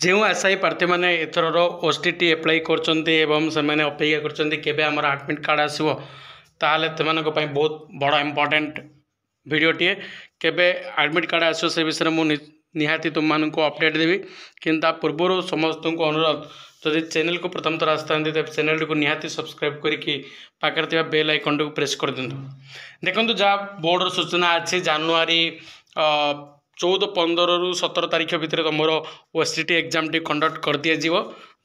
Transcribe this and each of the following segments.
जो आशायी प्रार्थी मैंने एथर ओटीटी एप्लाई कर अपेक्षा कर आडमिट कार्ड आसो ताल बहुत बड़ा इम्पोर्टेंट वीडियोटे केबे आडमिट कार्ड आसो से विषय में निहाती तुमको अपडेट देवी कि पूर्व समस्त को अनुरोध जदि चैनल को प्रथम थर आसता तेज चैनल को निहाती सब्सक्राइब करके बेल आइकन को प्रेस कर दिंतु। देखो जहाँ बोर्डर सूचना अच्छी जानुरी 14-15 रु 17 तारीख भितर तुम ओटीटी एग्जाम टी कंडक्ट कर दिज्व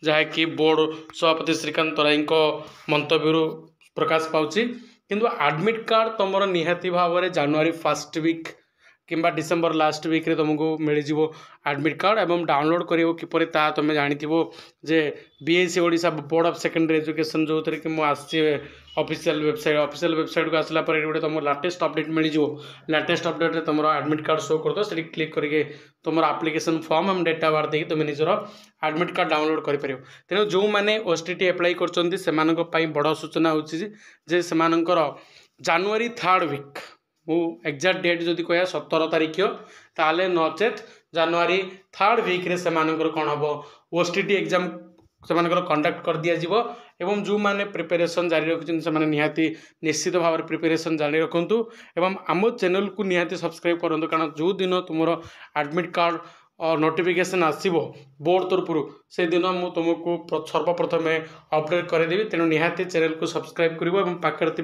जहाँकि बोर्ड सभापति श्रीकांत तराई मंतव्य प्रकाश पाँच किंतु आडमिट कार्ड तुम निहाती भाव में जानुरी फर्स्ट वीक किंबा डिसेंबर लास्ट वीक रे तुमको मिल जाव आडमिट कार्ड एवं डाउनलोड करियो किपरि ता तुम जानिथिबो जे BSC Odisha board of secondary education जो थरे कि मु आसी ऑफिशियल वेबसाइट को आसला पर गोटे तुम लेटेस्ट अपडेट मिल जाव लेटेस्ट अपडेट रे तुम आडमिट कार्ड शो कर दो से क्लिक करके तुम एप्लिकेशन फॉर्म एवं डेट ऑफ बर्थ देके तुम निजर आडमिट कार्ड डाउनलोड कर पारियो। तेणु जो मैंने ओटीटी एप्लाई करछन्ती सेमानक पई बड़ सूचना होछि जे सेमानकर जनवरी 3rd वीक मु एक्जाक्ट डेट जदि कह 17 तारीख ताले नचेत जनवरी 3rd वीक रे सेमानकर कौन हम ओटीटी एग्जाम सेमानकर कंडक्ट कर दिया एवं जो माने प्रिपरेशन जारी रखिछन से माने निहाती निश्चित भाव में प्रिपरेशन जारी रखंतु एवं आम चैनल को निहाती सब्सक्राइब करंतु कारण जो दिन तुम आडमिट कार्ड और नोटिफिकेशन आसो बोर्ड तरफ से दिन मु तुमको सर्वप्रथम अपडेट करदेवी। तेणु निहाती चैनल को सब्सक्राइब कर पाखे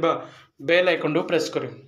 बेल आइकन को प्रेस कर।